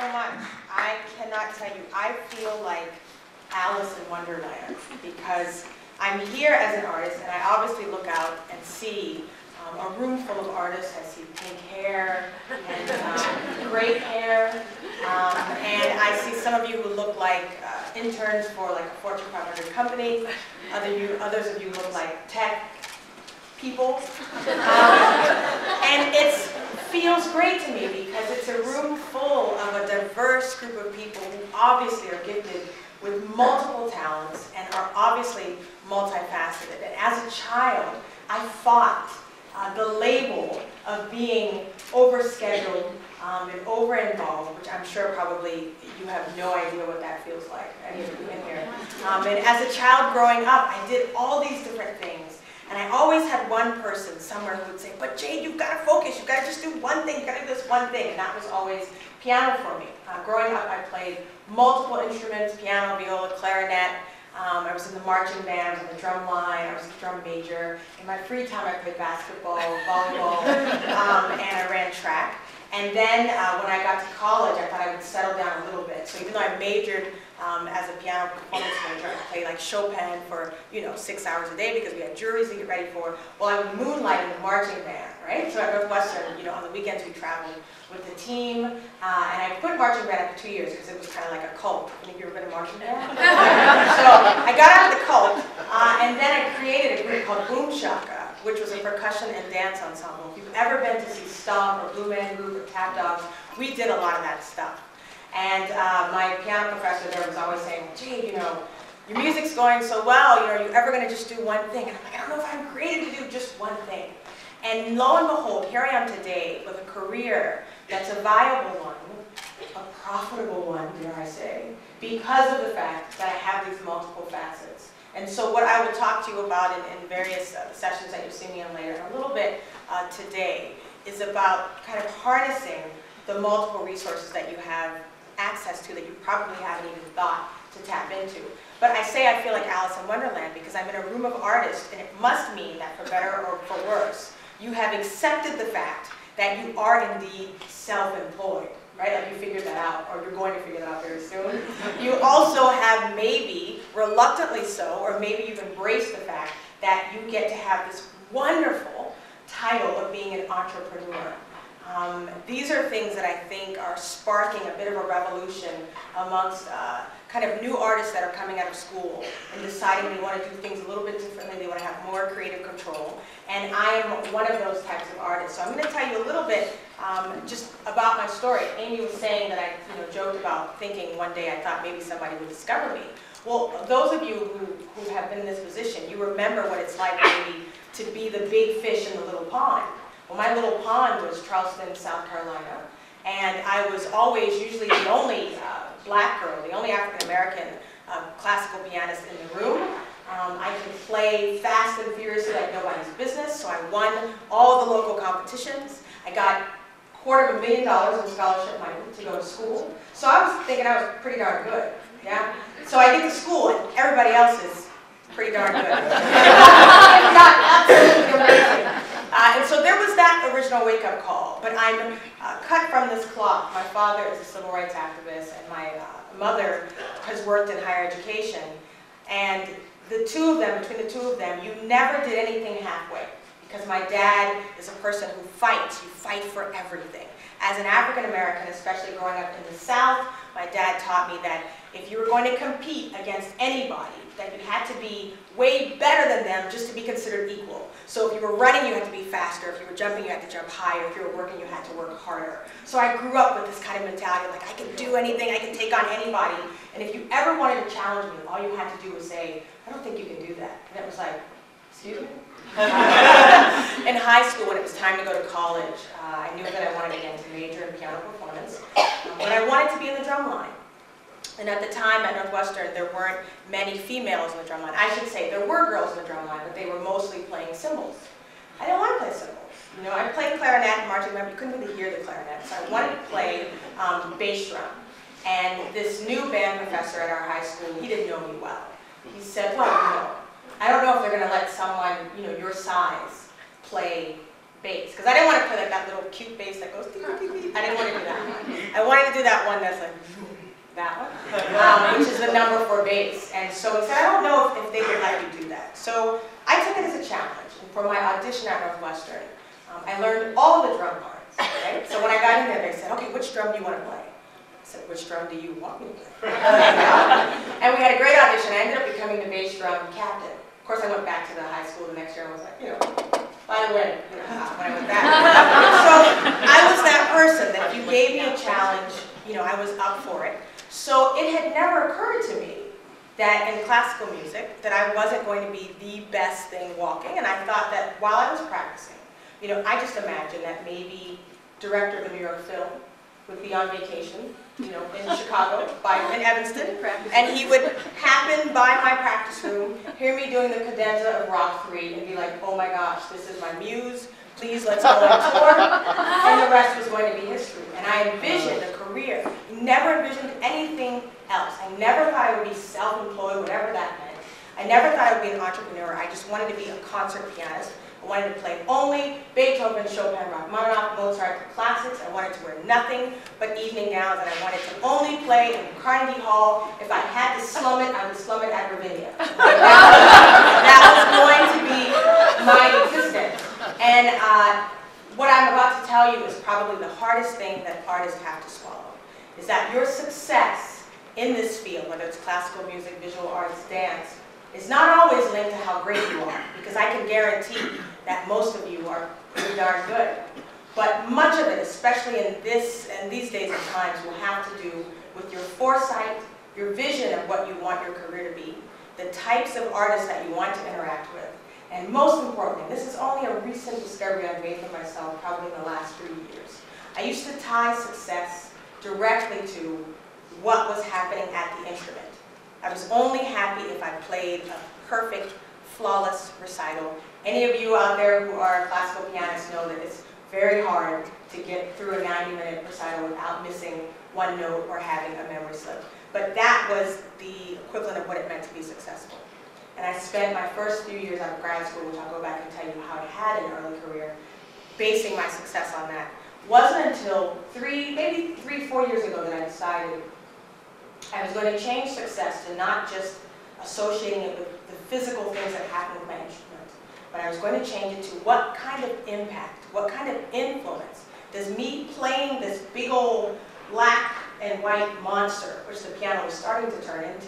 much. I cannot tell you, I feel like Alice in Wonderland because I'm here as an artist and I obviously look out and see a room full of artists. I see pink hair and great hair, and I see some of you who look like interns for like a Fortune 500 company. Others of you look like tech people, and it feels great to me because it's a room full of a diverse group of people who obviously are gifted with multiple talents and are obviously multifaceted. And as a child, I fought the label of being overscheduled and over-involved, which I'm sure probably you have no idea what that feels like, any of you in here. And as a child growing up, I did all these different things. And I always had one person somewhere who would say, but Jade, you've got to focus, you've got to just do one thing, you've got to do this one thing. And that was always piano for me. Growing up, I played multiple instruments, piano, viola, clarinet. I was in the marching band, I was in the drum line, I was a drum major. In my free time, I played basketball, volleyball, and I ran track. And then when I got to college, I thought I would settle down a little bit. So even though I majored as a piano performance major, I played like Chopin for 6 hours a day because we had juries to get ready for. Well, I would moonlight in the marching band, right? So at Northwestern, on the weekends we traveled with the team, and I quit marching band after 2 years because it was kind of like a cult. Any of you ever been in marching band? So I got out of the cult, and then I created a group called Boom Shaka, which was a percussion and dance ensemble. If you've ever been to see Stomp or Blue Man Group or Tap Dogs, we did a lot of that stuff. And my piano professor there was always saying, gee, your music's going so well, are you ever going to just do one thing? And I'm like, I don't know if I'm created to do just one thing. And lo and behold, here I am today with a career that's a viable one, a profitable one, dare I say, because of the fact that I have these multiple facets. And so what I will talk to you about in various sessions that you'll see me in later, and a little bit today, is about kind of harnessing the multiple resources that you have access to that you probably haven't even thought to tap into. But I say I feel like Alice in Wonderland because I'm in a room of artists, and it must mean that for better or for worse, you have accepted the fact that you are indeed self-employed, right? Like you figured that out, or you're going to figure that out very soon. You also have maybe, reluctantly so, or maybe you've embraced the fact that you get to have this wonderful title of being an entrepreneur. These are things that I think are sparking a bit of a revolution amongst kind of new artists that are coming out of school and deciding they want to do things a little bit differently, they want to have more creative control. And I am one of those types of artists. So I'm going to tell you a little bit just about my story. Amy was saying that I joked about thinking one day I thought maybe somebody would discover me. Well, those of you who have been in this position, you remember what it's like maybe to be the big fish in the little pond. Well, my little pond was Charleston, South Carolina, and I was always usually the only black girl, the only African-American classical pianist in the room. I could play fast and furiously like nobody's business, so I won all the local competitions. I got $250,000 in scholarship money to go to school, so I was thinking I was pretty darn good, yeah? So I get to school, and everybody else is pretty darn good. If not absolutely amazing. And so there was that original wake-up call, but I'm cut from this cloth. My father is a civil rights activist, and my mother has worked in higher education. And the two of them, between the two of them, you never did anything halfway. Because my dad is a person who fights. You fight for everything. As an African-American, especially growing up in the South, my dad taught me that if you were going to compete against anybody, that you had to be way better than them just to be considered equal. So if you were running, you had to be faster. If you were jumping, you had to jump higher. If you were working, you had to work harder. So I grew up with this kind of mentality, like I can do anything, I can take on anybody. And if you ever wanted to challenge me, all you had to do was say, I don't think you can do that. And it was like, excuse me? In high school, when it was time to go to college, I knew that I wanted again to major in piano performance, but I wanted to be in the drum line. And at the time at Northwestern, there weren't many females in the drum line. I should say there were girls in the drum line, but they were mostly playing cymbals. I didn't want to play cymbals. I played clarinet and marching band, but you couldn't really hear the clarinet, so I wanted to play bass drum. And this new band professor at our high school, he didn't know me well. He said, well, I don't know if they're going to let someone, your size, play bass, because I didn't want to play like that little cute bass that goes dee, dee, dee, dee. I didn't want to do that one. I wanted to do that one that's like, that one, which is the number 4 bass. And so he said, I don't know if they would let you do that. So I took it as a challenge. And for my audition at Northwestern, I learned all the drum parts, right? So when I got in there, they said, okay, which drum do you want to play? I said, which drum do you want me to play? And we had a great audition. I ended up becoming the bass drum captain. Of course, I went back to the high school the next year and was like, by the way, when I went back. So I was that person that if you gave me a challenge, I was up for it. So it had never occurred to me that in classical music that I wasn't going to be the best thing walking. And I thought that while I was practicing, I just imagined that maybe director of the New York film would be on vacation, in Chicago, in Evanston, and he would happen by my practice room, hear me doing the cadenza of Rock 3, and be like, oh my gosh, this is my muse, please let's go on tour, and the rest was going to be history. And I envisioned a career, never envisioned anything else. I never thought I would be self-employed, whatever that meant. I never thought I would be an entrepreneur. I just wanted to be a concert pianist. I wanted to play only Beethoven, Chopin, Rachmaninoff, Mozart, classics. I wanted to wear nothing but evening gowns, and I wanted to only play in Carnegie Hall. If I had to slum it, I would slum it at Ravinia. That was going to be my existence. And what I'm about to tell you is probably the hardest thing that artists have to swallow, is that your success in this field, whether it's classical music, visual arts, dance, is not always linked to how great you are, because I can guarantee that most of you are pretty darn good. But much of it, especially in these days and times, will have to do with your foresight, your vision of what you want your career to be, the types of artists that you want to interact with, and most importantly, this is only a recent discovery I've made for myself, probably in the last 3 years. I used to tie success directly to what was happening at the instrument. I was only happy if I played a perfect, flawless recital. Any of you out there who are classical pianists know that it's very hard to get through a 90-minute recital without missing one note or having a memory slip. But that was the equivalent of what it meant to be successful. And I spent my first few years out of grad school, which I'll go back and tell you how I had an early career, basing my success on that. It wasn't until maybe 3-4 years ago that I decided I was going to change success to not just associating it with the physical things that happen with my instrument, but I was going to change it to what kind of impact, what kind of influence does me playing this big old black and white monster, which the piano was starting to turn into,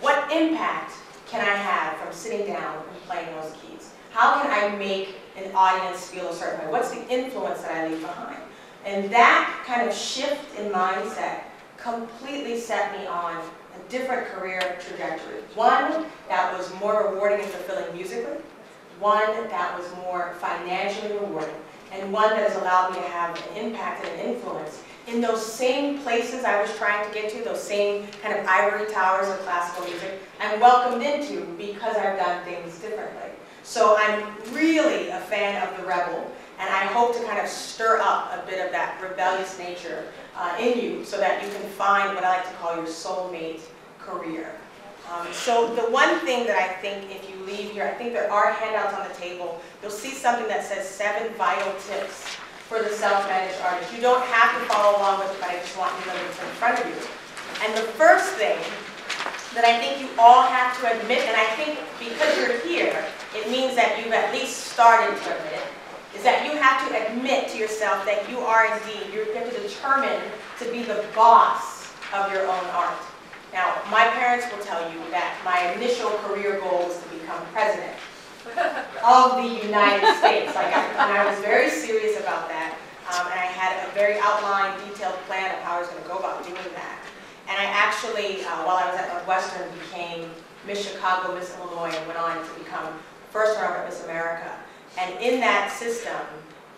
what impact can I have from sitting down and playing those keys? How can I make an audience feel a certain way? What's the influence that I leave behind? And that kind of shift in mindset completely set me on a different career trajectory. One that was more rewarding and fulfilling musically, one that was more financially rewarding, and one that has allowed me to have an impact and an influence in those same places I was trying to get to, those same kind of ivory towers of classical music, I'm welcomed into because I've done things differently. So I'm really a fan of the rebel, and I hope to kind of stir up a bit of that rebellious nature in you so that you can find what I like to call your soulmate career. So the one thing that I think if you leave here, I think there are handouts on the table. You'll see something that says 7 vital tips for the self-managed artist. You don't have to follow along with it, but I just want you to know what's in front of you. And the first thing that I think you all have to admit, and I think because you're here, it means that you've at least started to admit it, is that you have to admit to yourself that you are indeed, you have to determine to be the boss of your own art. Now, my parents will tell you that my initial career goal was to become president of the United States. And I was very serious about that, and I had a very outlined, detailed plan of how I was going to go about doing that. And I actually, while I was at Northwestern, became Miss Chicago, Miss Illinois, and went on to become first runner at Miss America. And in that system,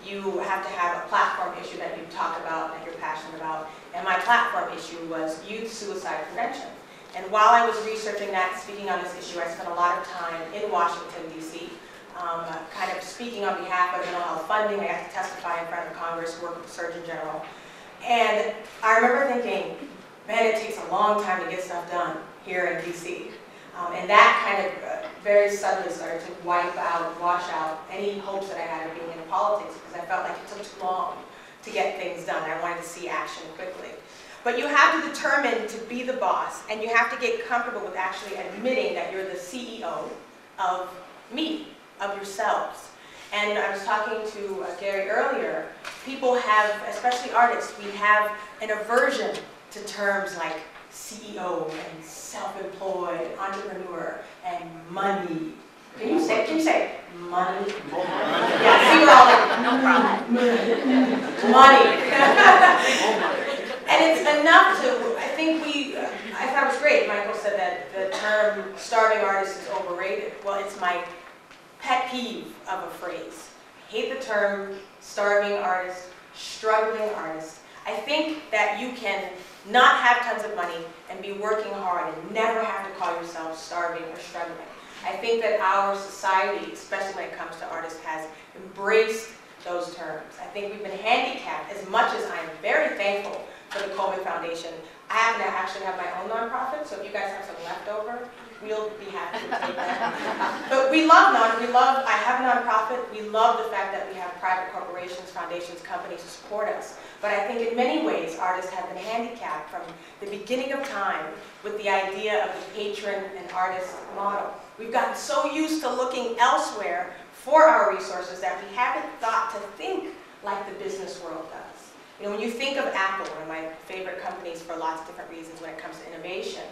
you have to have a platform issue that you talk about, that you're passionate about. And my platform issue was youth suicide prevention. And while I was researching that, speaking on this issue, I spent a lot of time in Washington, D.C., kind of speaking on behalf of mental health funding. I got to testify in front of Congress, work with the Surgeon General. And I remember thinking, man, it takes a long time to get stuff done here in D.C. And that kind of very suddenly started to wash out any hopes that I had of being in politics, because I felt like it took too long to get things done. I wanted to see action quickly. But you have to determine to be the boss, and you have to get comfortable with actually admitting that you're the CEO of me, of yourselves. And I was talking to Gary earlier. People have, especially artists, we have an aversion to terms like CEO and self-employed, entrepreneur, and money. Can you say it? Can you say it? Money? Yeah, see, we're all like, no problem. Money. And it's enough to, I thought it was great. Michael said that the term starving artist is overrated. Well, it's my pet peeve of a phrase. I hate the term starving artist, struggling artist. I think that you can not have tons of money and be working hard and never have to call yourself starving or struggling. I think that our society, especially when it comes to artists, has embraced those terms. I think we've been handicapped. As much as I'm very thankful for the Coleman Foundation, I happen to actually have my own nonprofit, so if you guys have some leftover, we'll be happy to take that. But I have a nonprofit. We love the fact that we have private corporations, foundations, companies who support us. But I think in many ways, artists have been handicapped from the beginning of time with the idea of the patron and artist model. We've gotten so used to looking elsewhere for our resources that we haven't thought to think like the business world does. You know, when you think of Apple, one of my favorite companies for lots of different reasons when it comes to innovation,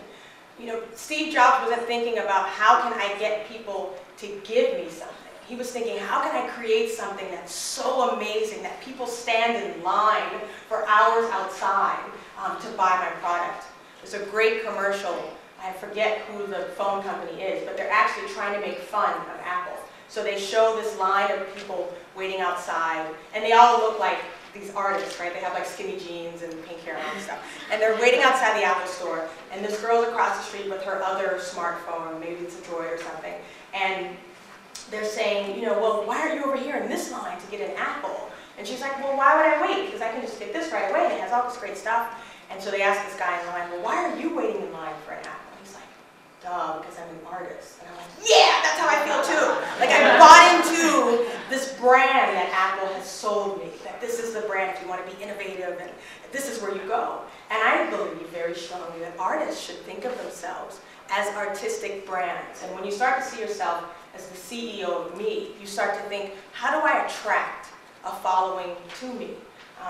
you know, Steve Jobs wasn't thinking about how can I get people to give me something. He was thinking, how can I create something that's so amazing that people stand in line for hours outside to buy my product. There's a great commercial. I forget who the phone company is, but they're actually trying to make fun of Apple. So they show this line of people waiting outside, and they all look like these artists, right? They have like skinny jeans and pink hair and stuff. And they're waiting outside the Apple store, and this girl's across the street with her other smartphone, maybe it's a Droid or something, and they're saying, you know, well, why aren't you over here in this line to get an Apple? And she's like, well, why would I wait? Because I can just get this right away, and it has all this great stuff. And so they ask this guy in line, well, why are you waiting in line for an Apple? And he's like, duh, because I'm an artist. And I'm like, yeah, that's how I feel too. Like I bought into this brand that Apple has sold me, that this is the brand if you want to be innovative, and this is where you go. And I believe very strongly that artists should think of themselves as artistic brands. And when you start to see yourself as the CEO of me, you start to think, how do I attract a following to me?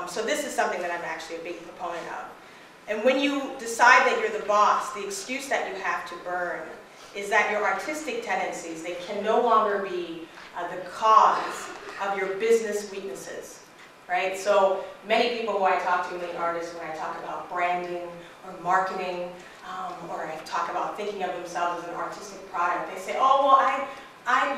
So this is something that I'm actually a big proponent of. And when you decide that you're the boss, the excuse that you have to burn is that your artistic tendencies, they can no longer be the cause of your business weaknesses, right? So many people who I talk to, many artists, when I talk about branding or marketing, or I talk about thinking of themselves as an artistic product, they say, oh, well,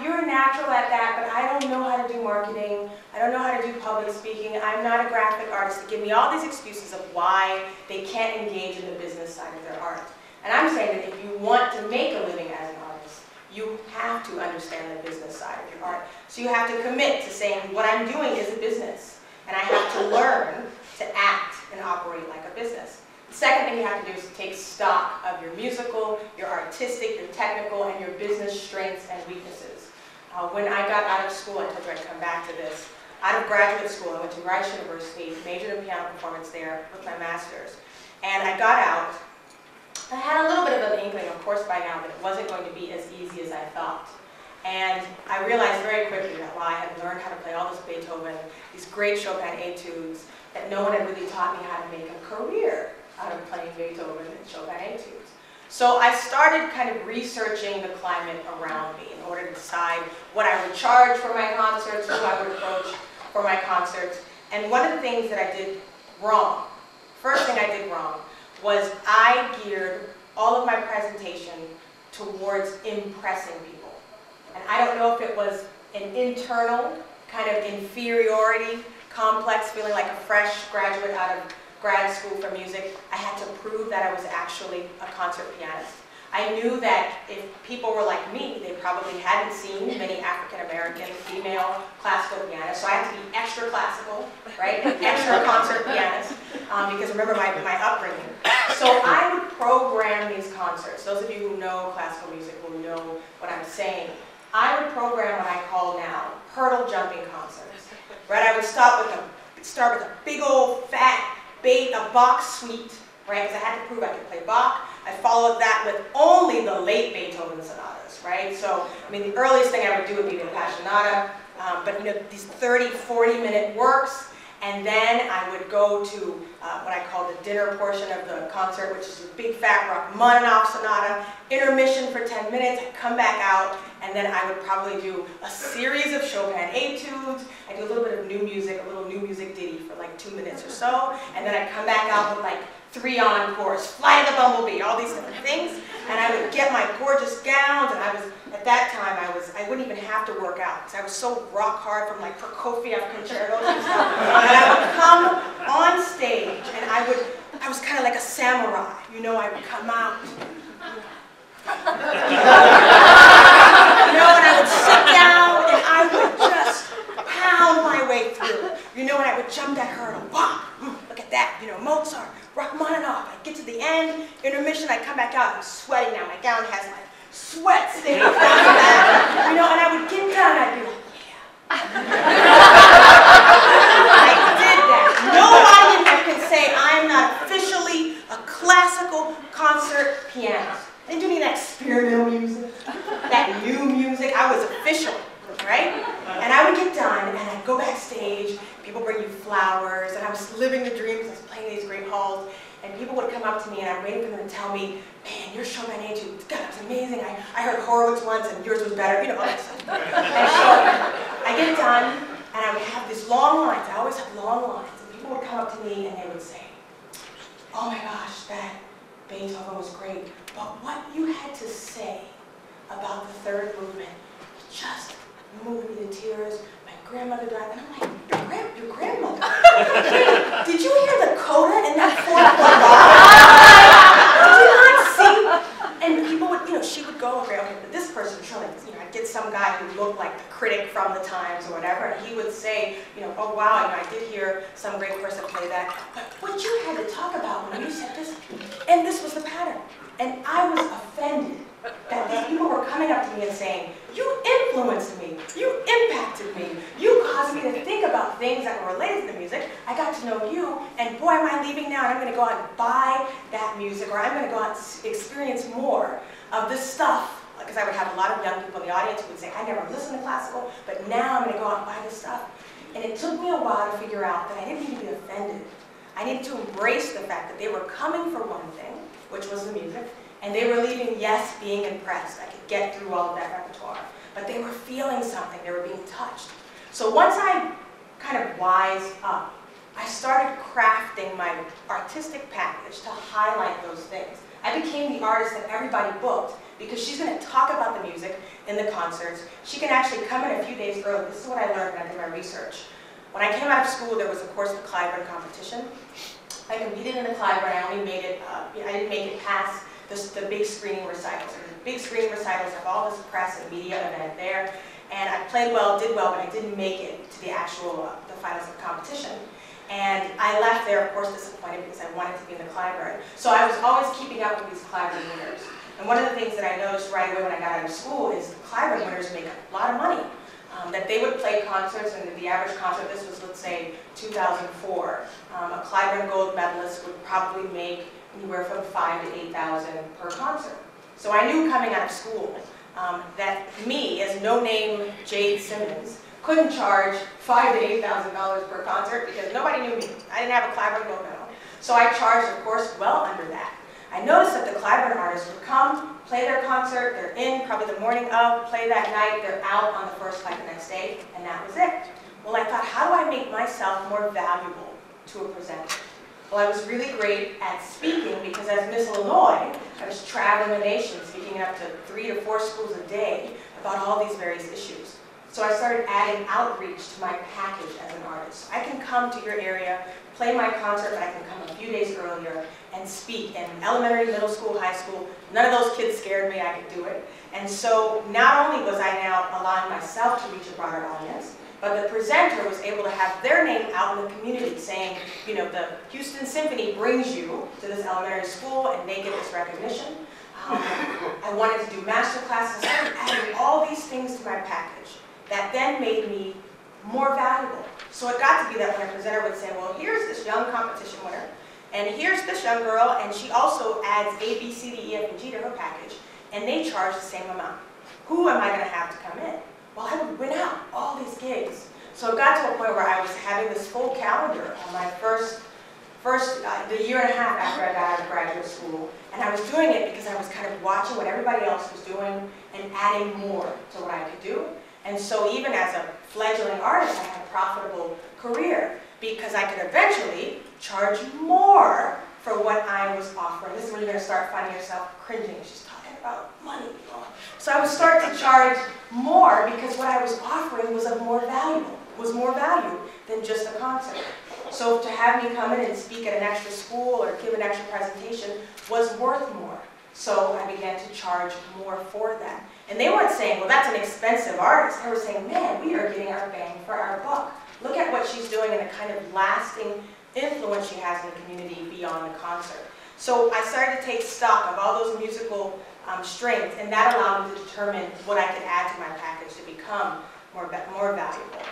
you're natural at that, but I don't know how to do marketing. I don't know how to do public speaking. I'm not a graphic artist. They give me all these excuses of why they can't engage in the business side of their art. And I'm saying that if you want to make a living as an artist, you have to understand the business side of your art. So you have to commit to saying, what I'm doing is a business, and I have to learn to act and operate like a business. The second thing you have to do is to take stock of your musical, your artistic, your technical, and your business strengths and weaknesses. When I got out of school, I told you I'd come back to this. Out of graduate school, I went to Rice University, majored in piano performance there with my master's. And I got out. I had a little bit of an inkling, of course, by now, that it wasn't going to be as easy as I thought. And I realized very quickly that while I had learned how to play all this Beethoven, these great Chopin etudes, that no one had really taught me how to make a career out of playing Beethoven and Chopin etudes. So I started kind of researching the climate around me in order to decide what I would charge for my concerts, who I would approach for my concerts. And one of the things that I did wrong, first thing I did wrong, was I geared all of my presentation towards impressing people. And I don't know if it was an internal kind of inferiority complex, feeling like a fresh graduate out of grad school for music. I had to prove that I was actually a concert pianist. I knew that if people were like me, they probably hadn't seen many African-American female classical pianists, so I had to be extra classical, right, an extra concert pianist, because remember my upbringing. So I would program these concerts. Those of you who know classical music will know what I'm saying, I would program what I call now hurdle jumping concerts. Right? I would start with a big old fat a Bach suite, right? Because I had to prove I could play Bach. I followed that with only the late Beethoven sonatas, right? So, I mean, the earliest thing I would do would be the Appassionata, but you know, these 30, 40-minute works, and then I would go to what I call the dinner portion of the concert, which is a big fat Rachmaninoff sonata, intermission for 10 minutes, I'd come back out, and then I would probably do a series of Chopin etudes. I'd do a little bit of new music, a little new music ditty for like 2 minutes or so, and then I'd come back out with like 3 encores, Flight of the Bumblebee, all these different things, and I would get my gorgeous gowns, and at that time, I wouldn't even have to work out, because I was so rock hard from like Prokofiev concertos and stuff, and I would come on stage, and I was kind of like a samurai, you know, I would come out, you know, and I would sit down, and I would just pound my way through, you know, and I would jump that hurdle, wow, look at that, you know, Mozart, Rachmaninoff, I'd get to the end, intermission, I'd come back out, I'm sweating now, my gown has like sweat stains down the back, you know, and I would get done, I'd be like, yeah. I did that. Nobody in here can say I'm not officially a classical concert pianist. I didn't do any of that experimental music, that new music. I was official, right? And I would get done, and I'd go backstage, people bring you flowers, and I was living the dreams, I was playing these great halls, and people would come up to me, and I'm waiting for them to tell me, man, your Chopin etude, God, it was amazing. I heard Horowitz once, and yours was better, you know, all that stuff. And so I get done, and I would have these long lines. I always have long lines, and people would come up to me, and they would say, oh my gosh, that Beethoven was great, but what you had to say about the third movement just moved me to tears. My grandmother died, and I'm like, your grandmother? Did you hear the coda in that fourth bar? Did you not see? And people would, you know, she would go, okay, but this person, you know, I'd get some guy who looked like the critic from the Times or whatever, and he would say, you know, oh wow, you know, I did hear some great person play that, but what you had to talk about when you said this, and this was the pattern. And I was offended that these people were coming up to me and saying, you influenced me, you impacted me, you caused me to think about things that were related to the music, I got to know you, and boy am I leaving now and I'm going to go out and buy that music, or I'm going to go out and experience more of this stuff, because I would have a lot of young people in the audience who would say, I never listened to classical, but now I'm going to go out and buy this stuff. And it took me a while to figure out that I didn't need to be offended. I needed to embrace the fact that they were coming for one thing, which was the music, and they were leaving, yes, being impressed. I could get through all of that repertoire. But they were feeling something. They were being touched. So once I kind of wised up, I started crafting my artistic package to highlight those things. I became the artist that everybody booked because she's going to talk about the music in the concerts. She can actually come in a few days early. This is what I learned when I did my research. When I came out of school, there was, of course, the Clyburn competition. I competed in the Clyburn. I only made it, I didn't make it past the big screening recitals. And the big screening recitals have all this press and media event there. And I played well, did well, but I didn't make it to the actual, the finals of the competition. And I left there, of course, disappointed because I wanted to be in the Clyburn. So I was always keeping up with these Clyburn winners. And one of the things that I noticed right away when I got out of school is the Clyburn winners make a lot of money. That they would play concerts, and the average concert, this was, let's say, 2004. A Clyburn gold medalist would probably make anywhere from $5,000 to $8,000 per concert. So I knew coming out of school that me, as no-name Jade Simmons, couldn't charge $5,000 to $8,000 per concert because nobody knew me. I didn't have a Clyburn gold medal. So I charged, of course, well under that. I noticed that the Clyburn artists would come, play their concert, they're in probably the morning of, play that night, they're out on the first flight the next day, and that was it. Well, I thought, how do I make myself more valuable to a presenter? Well, I was really great at speaking because as Miss Illinois, I was traveling the nation, speaking up to 3 to 4 schools a day about all these various issues. So I started adding outreach to my package as an artist. I can come to your area, play my concert, but I can come a few days earlier and speak in elementary, middle school, high school. None of those kids scared me, I could do it. And so not only was I now allowing myself to reach a broader audience, but the presenter was able to have their name out in the community saying, you know, the Houston Symphony brings you to this elementary school and they get this recognition. I wanted to do master classes, I started adding all all these things to my package that then made me more valuable. So it got to be that when a presenter would say, well, here's this young competition winner, and here's this young girl, and she also adds A, B, C, D, E, F, and G to her package, and they charge the same amount. Who am I going to have to come in? Well, I would win out all these gigs. So it got to a point where I was having this full calendar on my the year and a half after I got out of graduate school. And I was doing it because I was kind of watching what everybody else was doing and adding more to what I could do. And so even as a fledgling artist, I had a profitable career because I could eventually charge more for what I was offering. This is when you're going to start finding yourself cringing. She's talking about money. So I would start to charge more because what I was offering was more value than just a concert. So to have me come in and speak at an extra school or give an extra presentation was worth more. So I began to charge more for that. And they weren't saying, well, that's an expensive artist. They were saying, man, we are getting our bang for our buck. Look at what she's doing and the kind of lasting influence she has in the community beyond the concert. So I started to take stock of all those musical strengths, and that allowed me to determine what I could add to my package to become more valuable.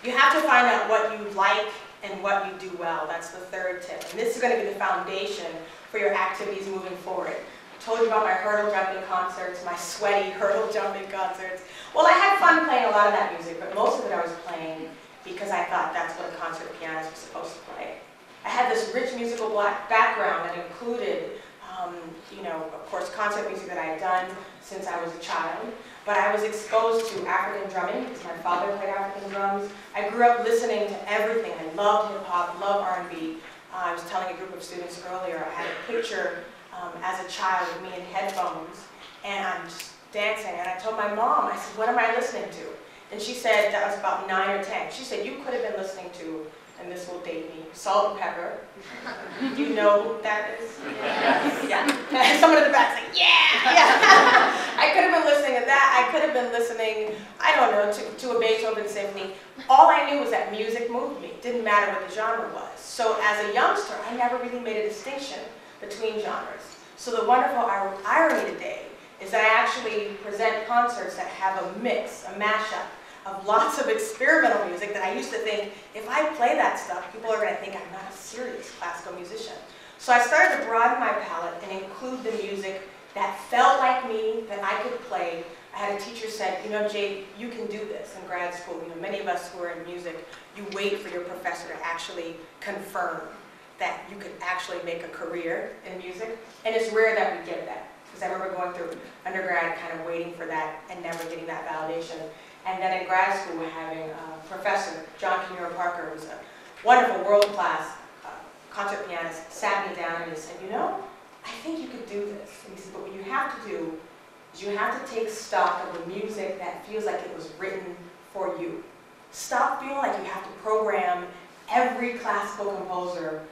You have to find out what you like and what you do well. That's the third tip. And this is going to be the foundation for your activities moving forward. I told you about my hurdle jumping concerts, my sweaty hurdle jumping concerts. Well, I had fun playing a lot of that music, but most of it I was playing because I thought that's what a concert pianist was supposed to play. I had this rich musical background that included, of course, concert music that I had done since I was a child. But I was exposed to African drumming because my father played African drums. I grew up listening to everything. I loved hip-hop, loved R&B. I was telling a group of students earlier, I had a picture as a child of me in headphones, and I'm just dancing. And I told my mom, I said, what am I listening to? And she said, that was about 9 or 10. She said, you could have been listening to, and this will date me, Salt and Pepper. Do you know who that is? Yeah. Someone in the back saying, yeah! I could have been listening to that. I could have been listening, I don't know, to a Beethoven symphony. All I knew was that music moved me. It didn't matter what the genre was. So as a youngster, I never really made a distinction between genres. So the wonderful irony today is that I actually present concerts that have a mix, a mashup, of lots of experimental music that I used to think, if I play that stuff, people are going to think I'm not a serious classical musician. So I started to broaden my palette and include the music that felt like me, that I could play. I had a teacher said, Jade, you can do this in grad school. Many of us who are in music, you wait for your professor to actually confirm that you could actually make a career in music. And it's rare that we get that. Because I remember going through undergrad kind of waiting for that and never getting that validation. And then in grad school, we're having a professor, John Kimura Parker, who's a wonderful world-class concert pianist, sat me down and he said, I think you could do this. And he said, but what you have to do is you have to take stock of the music that feels like it was written for you. Stop feeling like you have to program every classical composer,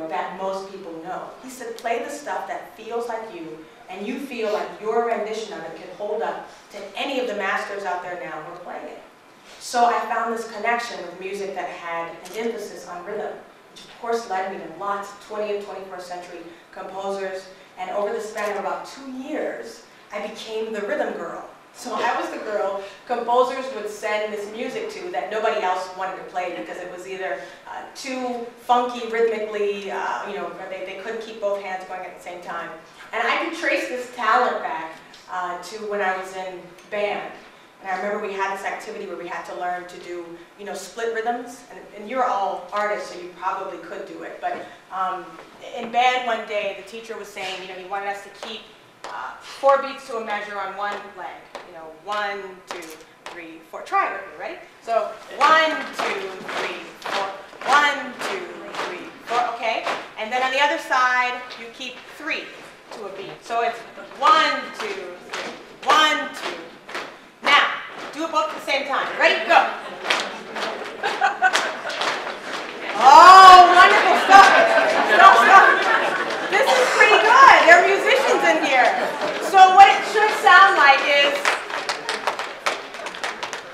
that most people know. He said, play the stuff that feels like you, and you feel like your rendition of it can hold up to any of the masters out there now who are playing it. So I found this connection with music that had an emphasis on rhythm, which of course led me to lots of 20th and 21st century composers. And over the span of about 2 years, I became the rhythm girl. So I was the girl composers would send this music to that nobody else wanted to play because it was either too funky rhythmically, or they couldn't keep both hands going at the same time. And I could trace this talent back to when I was in band. And I remember we had this activity where we had to learn to do, split rhythms. And you're all artists, so you probably could do it. But in band one day, the teacher was saying, he wanted us to keep 4 beats to a measure on one leg. 1, 2, 3, 4. Try it with me, ready? So 1, 2, 3, 4. 1, 2, 3, 4. Okay. And then on the other side, you keep 3 to a beat. So it's 1, 2, 3. 1, 2. Now, do it both at the same time. Ready? Go. Oh, wonderful stuff. Stop. This is pretty good. There are musicians in here. So what it should sound like is,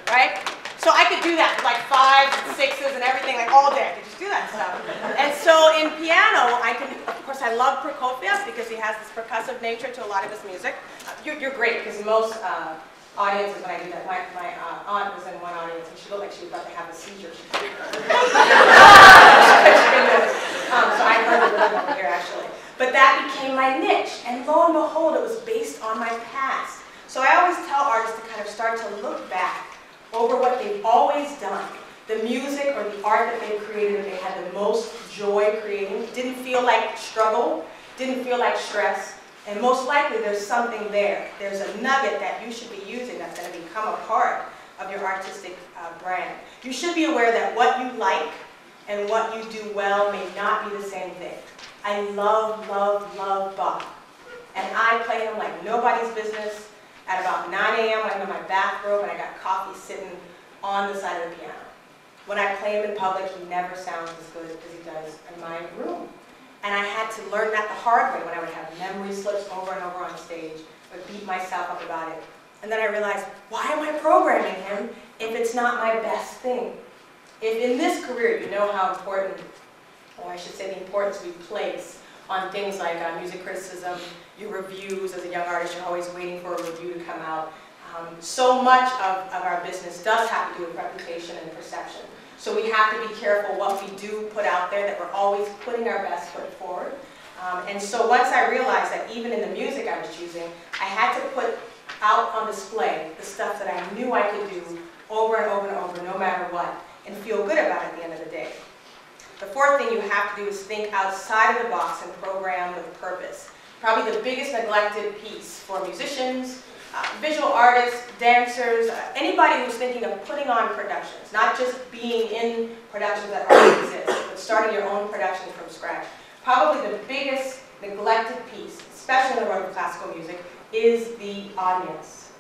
right? So I could do that with like 5s and 6s and everything, like all day. I could just do that stuff. And so in piano, of course I love Prokofiev because he has this percussive nature to a lot of his music. you're great, because most audiences, when I do that, my aunt was in one audience, and she looked like she was about to have a seizure. So I heard a little over here, actually. But that became my niche, and lo and behold, it was based on my past. So I always tell artists to kind of start to look back over what they've always done. The music or the art that they created, they had the most joy creating, didn't feel like struggle, didn't feel like stress, and most likely there's something there. There's a nugget that you should be using that's going to become a part of your artistic brand. You should be aware that what you like and what you do well may not be the same thing. I love, love, love Bach, and I play him like nobody's business at about 9 a.m. when I'm in my bathrobe and I got coffee sitting on the side of the piano. When I play him in public, he never sounds as good as he does in my room. And I had to learn that the hard way when I would have memory slips over and over on stage, I would beat myself up about it. And then I realized, why am I programming him if it's not my best thing? If in this career you know how important, or I should say the importance we place on things like music criticism, your reviews. As a young artist, you're always waiting for a review to come out. So much of our business does have to do with reputation and perception. So we have to be careful what we do put out there, that we're always putting our best foot forward. And so once I realized that even in the music I was choosing, I had to put out on display the stuff that I knew I could do over and over and over, no matter what, and feel good about it at the end of the day. The fourth thing you have to do is think outside of the box and program with purpose. Probably the biggest neglected piece for musicians, visual artists, dancers, anybody who's thinking of putting on productions, not just being in productions that already exist, but starting your own productions from scratch. Probably the biggest neglected piece, especially in the world of classical music, is the audience.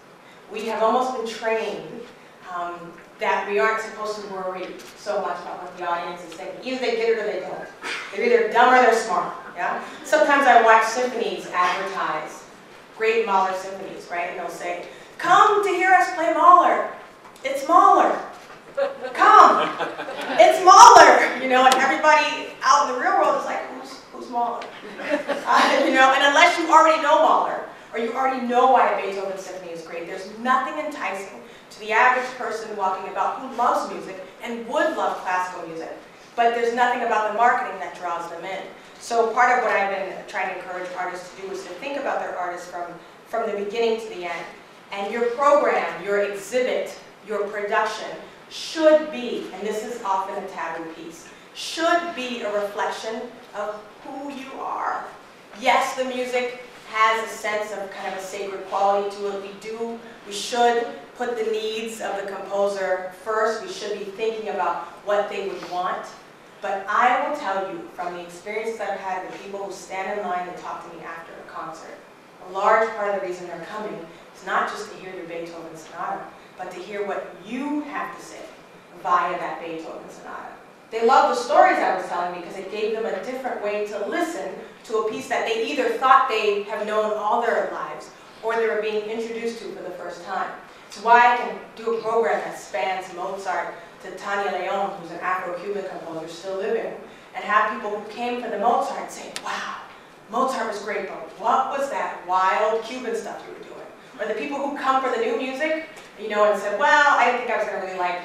We have almost been trained that we aren't supposed to worry so much about what the audience is thinking. Either they get it or they don't. They're either dumb or they're smart. Yeah? Sometimes I watch symphonies advertise, great Mahler symphonies, right? And they'll say, "Come to hear us play Mahler. It's Mahler. Come. It's Mahler." You know, and everybody out in the real world is like, who's Mahler? You know, and unless you already know Mahler, or you already know why a Beethoven symphony is great, there's nothing enticing to the average person walking about who loves music and would love classical music. But there's nothing about the marketing that draws them in. So part of what I've been trying to encourage artists to do is to think about their artists from the beginning to the end. And your program, your exhibit, your production should be, and this is often a taboo piece, should be a reflection of who you are. Yes, the music has a sense of kind of a sacred quality to it. We should put the needs of the composer first. We should be thinking about what they would want. But I will tell you, from the experience that I've had with people who stand in line and talk to me after a concert, a large part of the reason they're coming is not just to hear your Beethoven sonata, but to hear what you have to say via that Beethoven sonata. They love the stories I was telling because it gave them a different way to listen to a piece that they either thought they have known all their lives or they were being introduced to for the first time. It's why I can do a program that spans Mozart to Tania Leon, who's an Afro-Cuban composer still living, and have people who came for the Mozart say, "Wow, Mozart was great, but what was that wild Cuban stuff you were doing?" Or the people who come for the new music, you know, and said, "Well, I didn't think I was going to really like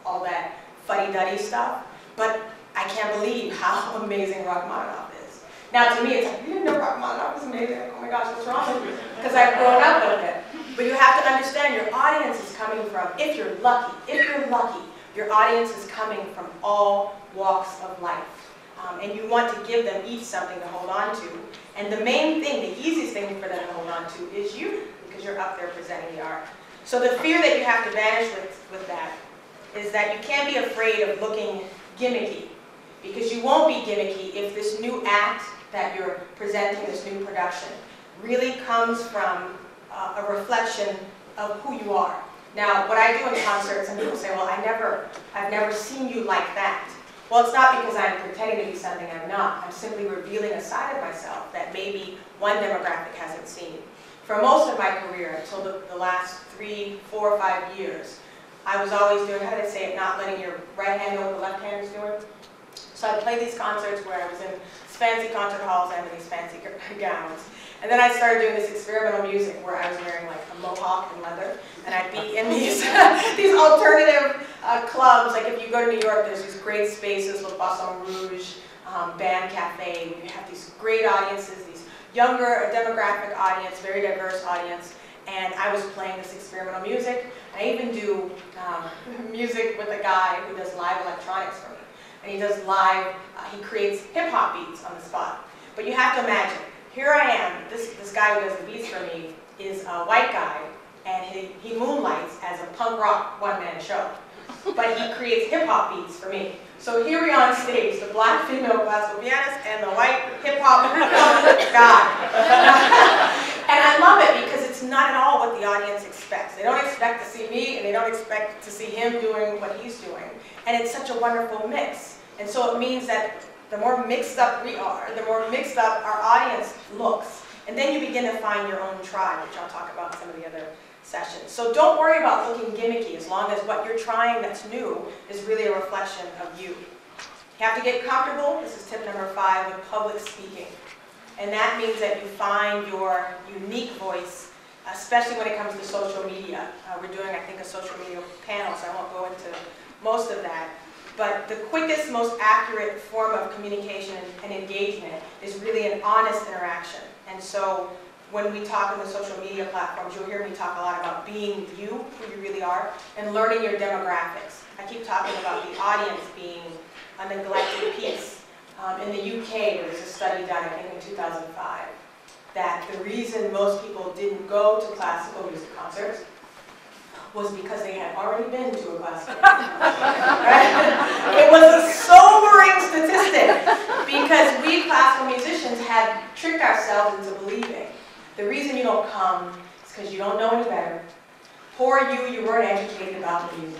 all that fuddy-duddy stuff, but I can't believe how amazing Rachmaninoff is." Now, to me, it's like, "You didn't know Rachmaninoff was amazing? Oh my gosh, what's wrong with you?" Because I've grown up with it. But you have to understand your audience is coming from, if you're lucky, your audience is coming from all walks of life. And you want to give them each something to hold on to. And the main thing, the easiest thing for them to hold on to is you, because you're up there presenting the art. So the fear that you have to banish with that is that you can't be afraid of looking gimmicky, because you won't be gimmicky if this new act that you're presenting, this new production, really comes from a reflection of who you are. Now, what I do in concerts, and people say, "Well, I've never seen you like that." Well, it's not because I'm pretending to be something I'm not. I'm simply revealing a side of myself that maybe one demographic hasn't seen. For most of my career, until the last 3, 4, 5 years, I was always doing, how did I say it, not letting your right hand know what the left hand is doing. So I'd play these concerts where I was in fancy concert halls and in these fancy gowns. And then I started doing this experimental music where I was wearing like a mohawk and leather, and I'd be in these these alternative clubs. Like if you go to New York, there's these great spaces, Le Poisson Rouge, Band Cafe. You have these great audiences, these younger demographic audience, very diverse audience. And I was playing this experimental music. I even do music with a guy who does live electronics for me. And he does live, he creates hip-hop beats on the spot. But you have to imagine, here I am, this guy who does the beats for me is a white guy, and he moonlights as a punk rock one-man show. But he creates hip-hop beats for me. So here we are on stage, the black female classical pianist and the white hip-hop guy. And I love it because it's not at all what the audience expects. They don't expect to see me, and they don't expect to see him doing what he's doing. And it's such a wonderful mix. And so it means that the more mixed up we are, the more mixed up our audience looks. And then you begin to find your own tribe, which I'll talk about in some of the other sessions. So don't worry about looking gimmicky as long as what you're trying that's new is really a reflection of you. You have to get comfortable, this is tip number 5, with public speaking. And that means that you find your unique voice, especially when it comes to social media. We're doing, I think, a social media panel, so I won't go into most of that. But the quickest, most accurate form of communication and engagement is really an honest interaction. And so when we talk on the social media platforms, you'll hear me talk a lot about being you, who you really are, and learning your demographics. I keep talking about the audience being a neglected piece. In the UK, there was a study done, I think in 2005, that the reason most people didn't go to classical music concerts was because they had already been to a classical music concert. Right? It was a sobering statistic because we classical musicians had tricked ourselves into believing the reason you don't come is because you don't know any better. Poor you, you weren't educated about the music.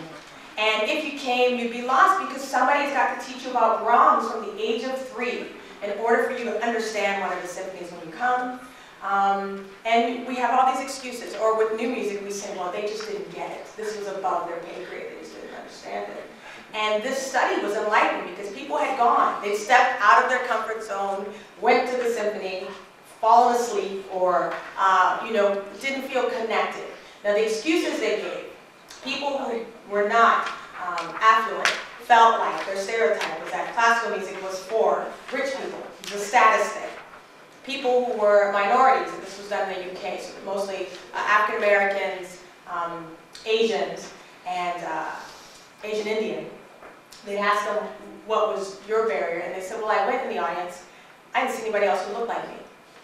And if you came, you'd be lost because somebody's got to teach you about Brahms from the age of 3 in order for you to understand one of the symphonies when you come. And we have all these excuses. Or with new music, we say, well, they just didn't get it. This was above their pay grade. They just didn't understand it. And this study was enlightening because people had gone. They'd stepped out of their comfort zone, went to the symphony, fallen asleep, or didn't feel connected. Now, the excuses they gave, people who were not affluent felt like their stereotype was that classical music was for rich people. It was a status thing. People who were minorities, and this was done in the UK, so mostly African Americans, Asians, and Asian Indian. They'd ask them, what was your barrier? And they said, well, I went in the audience. I didn't see anybody else who looked like me.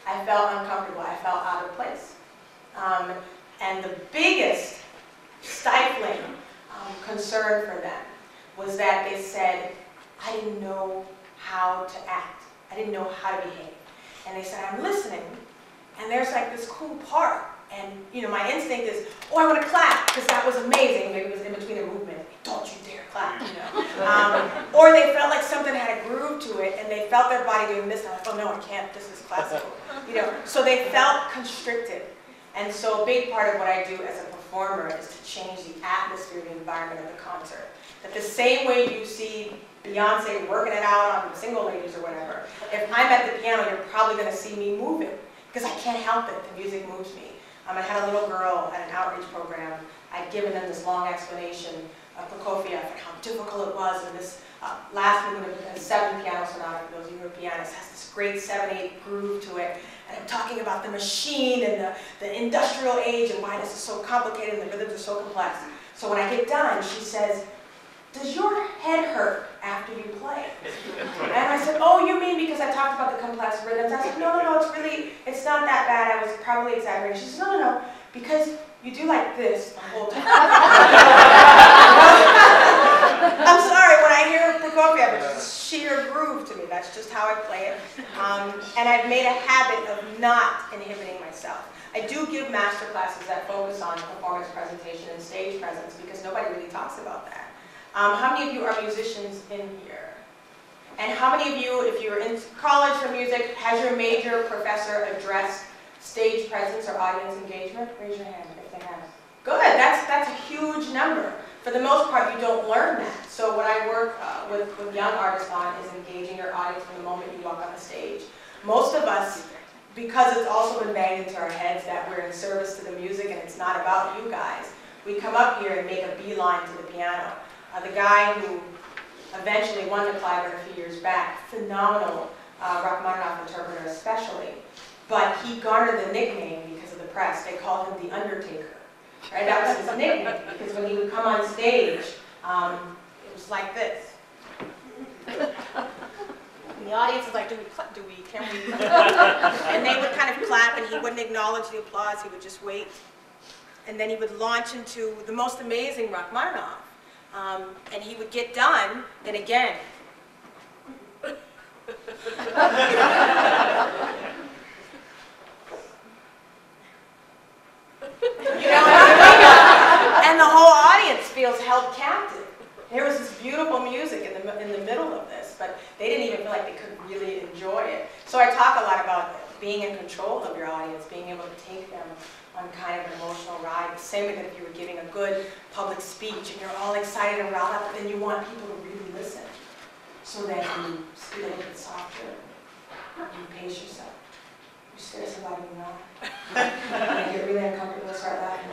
I felt uncomfortable. I felt out of place. And the biggest stifling concern for them was that they said, I didn't know how to act. I didn't know how to behave. And they said, I'm listening, and there's like this cool part. And my instinct is, oh, I want to clap, because that was amazing. Maybe it was in between a movement. Don't you dare clap, Or they felt like something had a groove to it, and they felt their body doing this, and I thought, no, I can't, this is classical. So they felt constricted. And so a big part of what I do as a performer is to change the atmosphere, the environment of the concert. That the same way you see Beyonce working it out on Single Ladies or whatever, if I'm at the piano, you're probably going to see me moving, because I can't help it, the music moves me. I had a little girl at an outreach program. I'd given them this long explanation of Prokofiev and how difficult it was, and this last movement of the 7th piano sonata for those Euro pianists has this great 7/8 groove to it. And I'm talking about the machine and the industrial age and why this is so complicated and the rhythms are so complex. So when I get done, she says, does your head hurt after you play? And I said, oh, you mean because I talked about the complex rhythms? I said, no, it's not that bad. I was probably exaggerating. She said, no, because you do like this the whole time. I'm sorry, when I hear Prokofiev, it's just sheer groove to me. That's just how I play it. And I've made a habit of not inhibiting myself. I do give master classes that focus on performance presentation and stage presence because nobody really talks about that. How many of you are musicians in here? And how many of you, if you were in college for music, has your major professor addressed stage presence or audience engagement? Raise your hand if they have. Good, that's a huge number. For the most part, you don't learn that. So what I work with young artists on is engaging your audience from the moment you walk on the stage. Most of us because it's also been banged into our heads that we're in service to the music and it's not about you guys, we come up here and make a beeline to the piano. The guy who eventually won the Clyburn a few years back, phenomenal Rachmaninoff interpreter especially, but he garnered the nickname because of the press. They called him the Undertaker. Right? That was his nickname, because when he would come on stage, it was like this. And the audience was like, can we? And they would kind of clap, and he wouldn't acknowledge the applause, he would just wait. And then he would launch into the most amazing Rachmaninoff. And he would get done, and again. And the whole audience feels held captive. There was this beautiful music in the middle of this, but they didn't even feel like they could really enjoy it. So I talk a lot about being in control of your audience, being able to take them on kind of an emotional ride. The same way that if you were giving a good public speech and you're all excited and riled up, but then you want people to really listen. So then you speak a little bit softer, you pace yourself. You stare at somebody in the eye. And you get really uncomfortable and start laughing.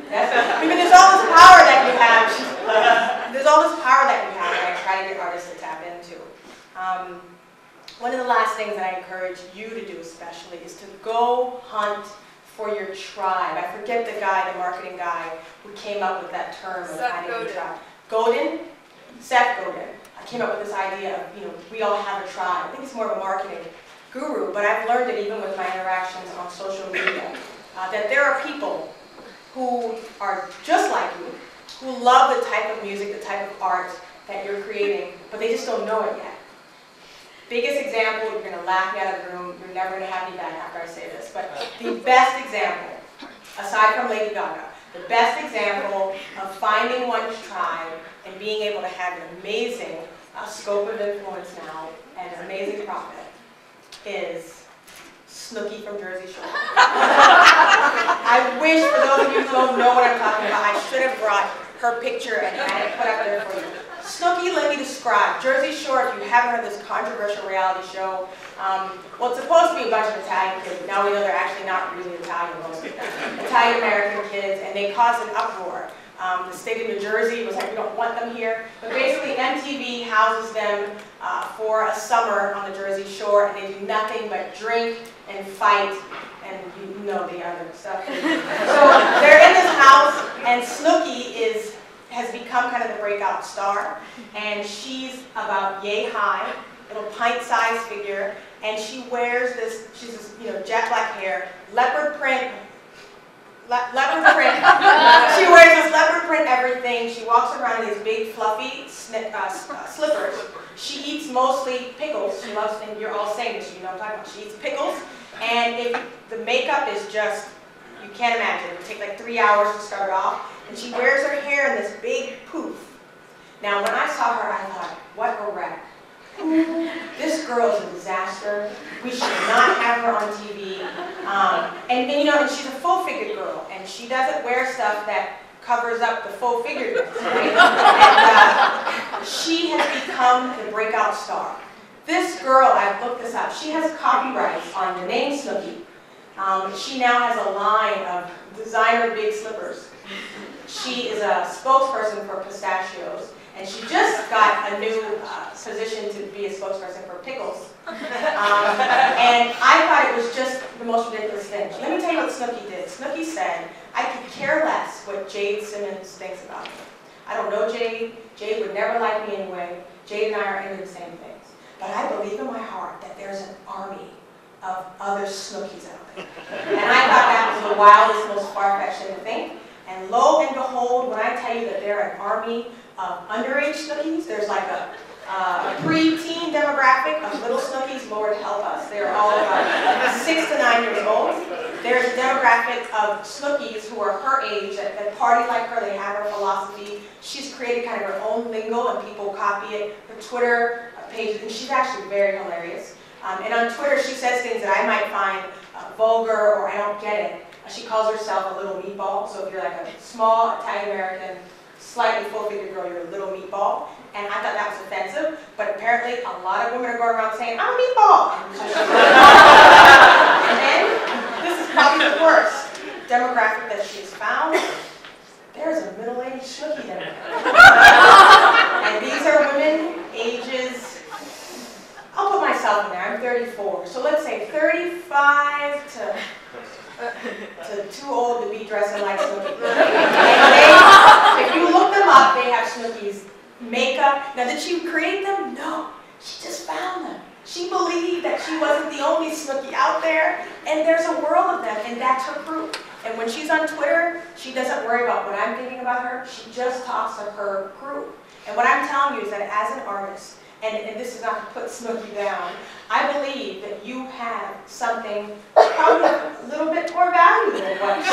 I mean, there's all this power that you have. There's all this power that you have that I try to get artists to tap into. One of the last things that I encourage you to do especially is to go hunt for your tribe. I forget the guy, the marketing guy, who came up with that term of finding your tribe. Godin? Seth Godin. I came up with this idea of, we all have a tribe. I think he's more of a marketing guru, but I've learned it even with my interactions on social media, that there are people who are just like you, who love the type of music, the type of art that you're creating, but they just don't know it yet. Biggest example, you're going to laugh me out of the room, you're never going to have me back after I say this, but the best example, aside from Lady Gaga, the best example of finding one's tribe and being able to have an amazing scope of influence now and an amazing profit is Snooki from Jersey Shore. I wish, for those of you who don't know what I'm talking about, I should have brought her picture and had it put up there for you. Snooki, let me describe. Jersey Shore, if you haven't heard this controversial reality show, well, it's supposed to be a bunch of Italian kids, but now we know they're actually not really Italian, most of them. Italian-American kids, and they caused an uproar. The state of New Jersey was like, we don't want them here. But basically, MTV houses them for a summer on the Jersey Shore, and they do nothing but drink and fight, and you know the other stuff. So they're in this house, and Snooki has become kind of the breakout star, and she's about yay high, little pint-sized figure, and she wears this, she's this, jet black hair, leopard print. She wears this leopard print everything. She walks around in these big fluffy slippers. She eats mostly pickles. She loves, and you're all saying this, you know what I'm talking about. She eats pickles, and the makeup is just, you can't imagine. It would take like 3 hours to start it off. And she wears her hair in this big poof. Now, when I saw her, I thought, what a wreck. This girl is a disaster. We should not have her on TV. And she's a full-figured girl, and she doesn't wear stuff that covers up the full-figuredness, right? And she has become the breakout star. This girl, I've looked this up, she has copyrights on the name Snooki. She now has a line of designer big slippers. She is a spokesperson for pistachios. And she just got a new position to be a spokesperson for pickles. And I thought it was just the most ridiculous thing. Let me tell you what Snooki did. Snooki said, I could care less what Jade Simmons thinks about me. I don't know Jade. Jade would never like me anyway. Jade and I are into the same things. But I believe in my heart that there's an army of other Snookies out there. And I thought that was the wildest, most far-fetched thing to think. And lo and behold, when I tell you that they're an army of underage Snookies, there's like a pre-teen demographic of little Snookies, Lord help us. They're all about 6 to 9 years old. There's a demographic of Snookies who are her age, that party like her, they have her philosophy. She's created kind of her own lingo and people copy it. Her Twitter page, and she's actually very hilarious. And on Twitter, she says things that I might find vulgar or I don't get it. She calls herself a little meatball. So if you're like a small Italian-American slightly full-figured girl, you're a little meatball. And I thought that was offensive, but apparently a lot of women are going around saying, I'm a meatball. And then, this is probably the worst demographic that she's found. There's a middle-aged Snooki demographic. And these are women ages, I'll put myself in there, I'm 34. So let's say 35 to too old to be dressing like Snooki. If you look them up, they have Snooki's makeup. Now, did she create them? No. She just found them. She believed that she wasn't the only Snooki out there, and there's a world of them, and that's her crew. And when she's on Twitter, she doesn't worry about what I'm thinking about her. She just talks to her crew. And what I'm telling you is that as an artist, and this is not to put Snooki down, I believe that you have something probably a little bit more value than what she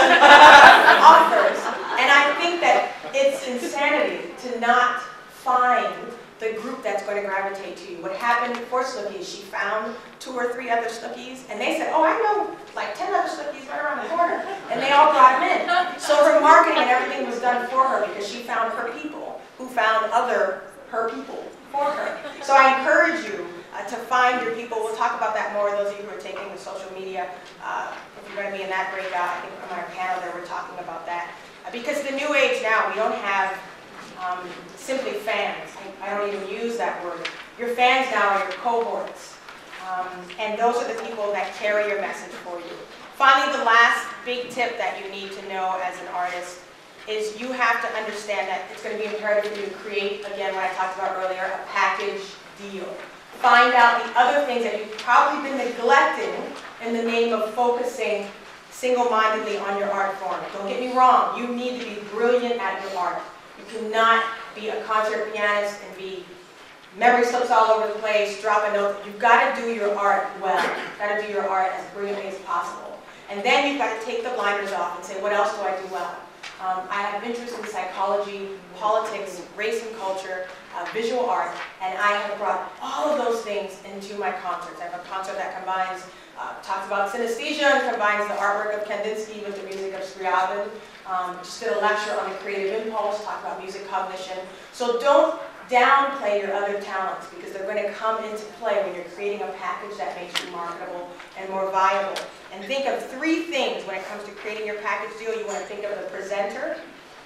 offers. And I think that it's insanity to not find the group that's going to gravitate to you. What happened for Snooki is she found 2 or 3 other Snookies, and they said, oh, I know like 10 other Snookies right around the corner. And they all brought them in. So her marketing and everything was done for her because she found her people who found her people for her. So I encourage you to find your people. We'll talk about that more, those of you who are taking the social media. If you're going to be in that breakout, I think on our panel there we're talking about that. Because the new age now, we don't have simply fans. I don't even use that word. Your fans now are your cohorts. And those are the people that carry your message for you. Finally, the last big tip that you need to know as an artist is you have to understand that it's going to be imperative for you to create, again, what I talked about earlier, a package deal. Find out the other things that you've probably been neglecting in the name of focusing single-mindedly on your art form. Don't get me wrong, you need to be brilliant at your art. You cannot be a concert pianist and be memory slips all over the place, drop a note. You've got to do your art well. You've got to do your art as brilliantly as possible. And then you've got to take the blinders off and say, what else do I do well? I have interest in psychology, politics, race and culture, visual art, and I have brought all of those things into my concerts. I have a concert that combines, talks about synesthesia and combines the artwork of Kandinsky with the music of Scriabin. Just did a lecture on the creative impulse, talk about music cognition. So don't downplay your other talents because they're going to come into play when you're creating a package that makes you marketable and more viable. And think of 3 things when it comes to creating your package deal. You want to think of the presenter.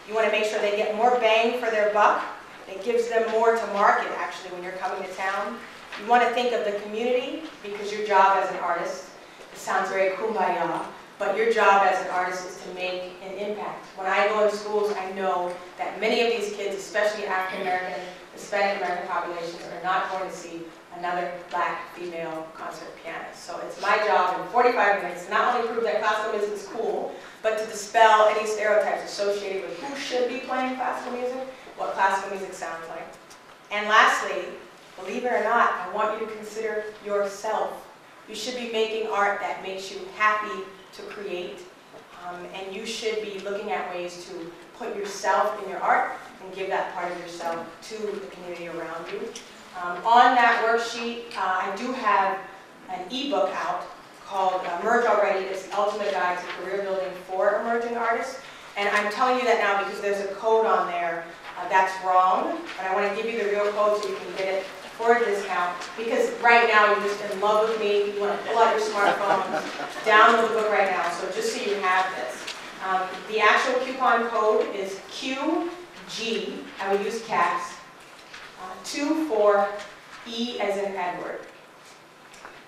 You want to make sure they get more bang for their buck. It gives them more to market, actually, when you're coming to town. You want to think of the community because your job as an artist, it sounds very kumbaya, but your job as an artist is to make an impact. When I go in schools, I know that many of these kids, especially African American, Hispanic American populations, are not going to see another black female concert pianist. So it's my job in 45 minutes to not only prove that classical music is cool, but to dispel any stereotypes associated with who should be playing classical music, what classical music sounds like. And lastly, believe it or not, I want you to consider yourself. You should be making art that makes you happy to create, and you should be looking at ways to put yourself in your art and give that part of yourself to the community around you. On that worksheet, I do have an ebook out called Merge Already. It's the ultimate guide to career building for emerging artists. And I'm telling you that now because there's a code on there that's wrong, but I want to give you the real code so you can get it for a discount. Because right now you're just in love with me, you want to pull out your smartphone, download the book right now, so just so you have this. The actual coupon code is QG, I would use caps, 24E as in Edward.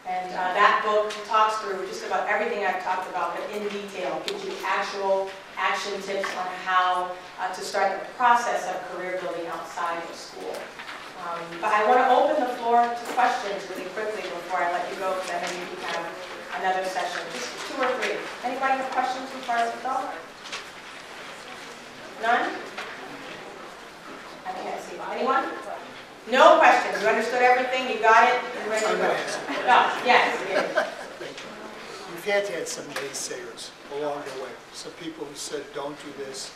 And that book talks through just about everything I've talked about, but in detail, gives you actual action tips on how to start the process of career building outside of school. But I want to open the floor to questions really quickly before I let you go, because I know you have another session. Just 2 or 3. Anybody have questions before I let you go? None? I can't see. Anyone? No questions. You understood everything? You got it? You're ready to go? No. Yes. You've had to have some naysayers along the way. Some people who said, don't do this,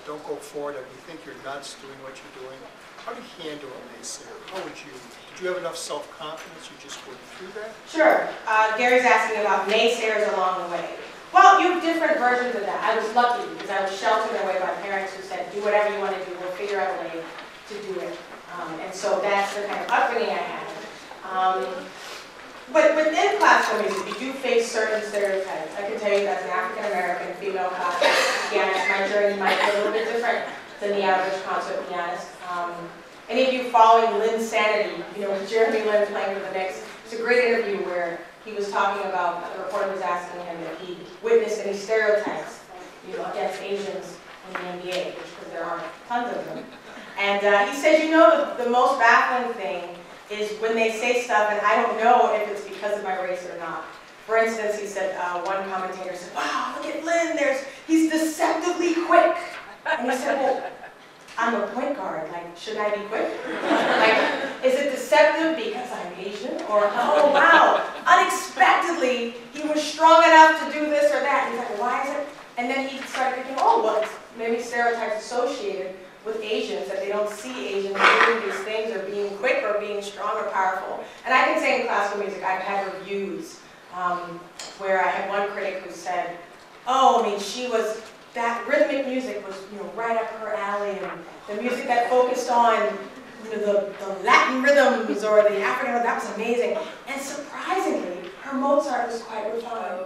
don't go forward, and we think you're nuts doing what you're doing. How do you handle a naysayer? How would you, did you have enough self-confidence? You just went through that? Sure. Gary's asking about naysayers along the way. Well, you have different versions of that. I was lucky because I was sheltered away by parents who said, do whatever you want to do, we'll figure out a way to do it. And so that's the kind of upbringing I had. But within classical music, you do face certain stereotypes. I can tell you that as an African-American female classical pianist, my journey might be a little bit different than the average concert pianist. Any of you following Lynn's Sanity, you know, with Jeremy Lin playing for the Knicks, it's a great interview where he was talking about, the reporter was asking him if he witnessed any stereotypes, you know, against Asians in the NBA, because there are tons of them. And he said, you know, the most baffling thing is when they say stuff and I don't know if it's because of my race or not. For instance, he said, one commentator said, wow, look at Lynn, he's deceptively quick. And he said, well, I'm a point guard, like, shouldn't I be quick? Like, is it deceptive because I'm Asian? Or, oh wow, unexpectedly, he was strong enough to do this or that. And he's like, why is it? And then he started thinking, oh, well, it's maybe stereotypes associated with Asians, that they don't see Asians doing these things or being quick or being strong or powerful. And I can say in classical music, I've had reviews where I had one critic who said, oh, I mean, that rhythmic music was, you know, right up her alley, and the music that focused on, you know, the Latin rhythms or the African rhythms, that was amazing. And surprisingly, her Mozart was quite refined.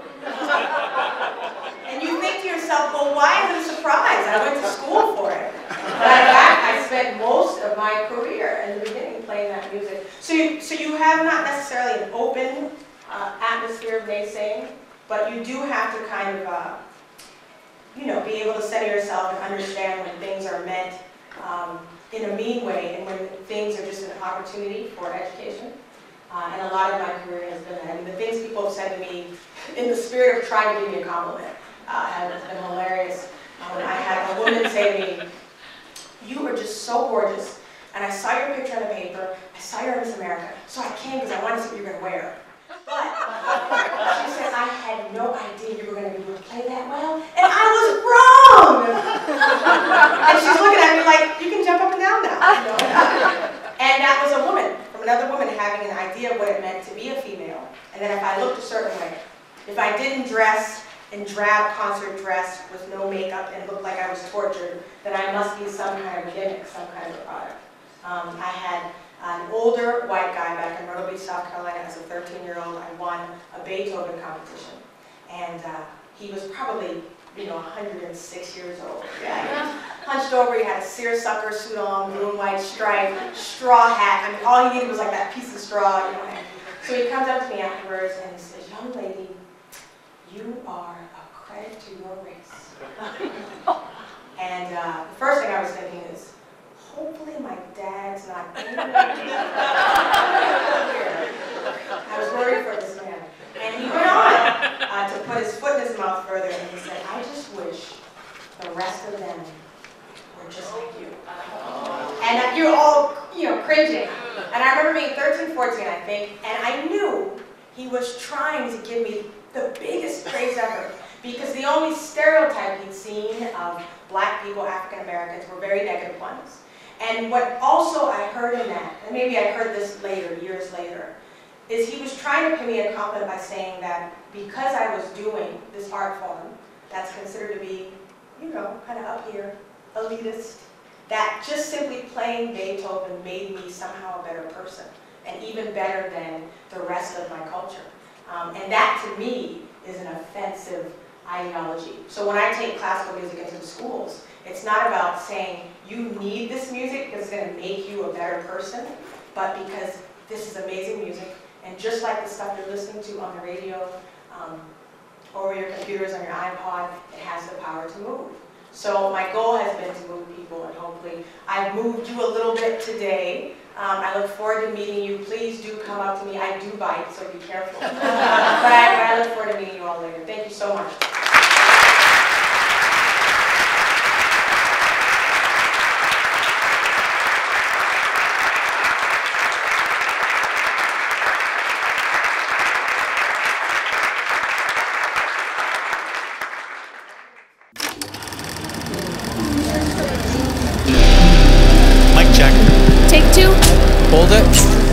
And you think to yourself, well, why am I surprised? I went to school for it. But in fact, I spent most of my career in the beginning playing that music. So you have not necessarily an open atmosphere of naysaying, but you do have to kind of, you know, be able to center yourself and understand when things are meant in a mean way and when things are just an opportunity for education. And a lot of my career has been that. I mean, the things people have said to me in the spirit of trying to give me a compliment have been hilarious. I had a woman say to me, you are just so gorgeous, and I saw your picture on the paper, I saw your Miss America, so I came because I wanted to see what you were going to wear. But she said, I had no idea you were going to be able to play that well, and I was wrong! And she's looking at me like, you can jump up and down now. You know? And that was a woman, from another woman having an idea of what it meant to be a female, and then if I looked a certain way, if I didn't dress in drab concert dress with no makeup and looked like I was tortured, then I must be some kind of gimmick, some kind of a product. I had an older white guy back in Myrtle Beach, South Carolina. As a 13-year-old, I won a Beethoven competition. And he was probably, you know, 106 years old. Yeah, he was hunched over, he had a seersucker suit on, blue and white stripe, straw hat. I mean, all he needed was like that piece of straw, you know. And so he comes up to me afterwards and he says, young lady, you are a credit to your race. And the first thing I was thinking is, hopefully my dad's not in here. I was worried for this man. And he went on to put his foot in his mouth further, and he said, I just wish the rest of them were just like you. And you're all, you know, cringing. And I remember being 13, 14, I think, and I knew he was trying to give me the biggest praise ever, because the only stereotype he'd seen of black people, African Americans, were very negative ones. And what also I heard in that, and maybe I heard this later, years later, is he was trying to pay me a compliment by saying that because I was doing this art form that's considered to be, you know, kind of up here, elitist, that just simply playing Beethoven made me somehow a better person, and even better than the rest of my culture. And that, to me, is an offensive ideology. So when I take classical music into the schools, it's not about saying, you need this music because it's going to make you a better person, but because this is amazing music, and just like the stuff you're listening to on the radio, or your computers on your iPod, it has the power to move. So my goal has been to move people, and hopefully I've moved you a little bit today. I look forward to meeting you. Please do come up to me. I do bite, so be careful. but I look forward to meeting you all later. Thank you so much. Mic check. Take two. Hold it.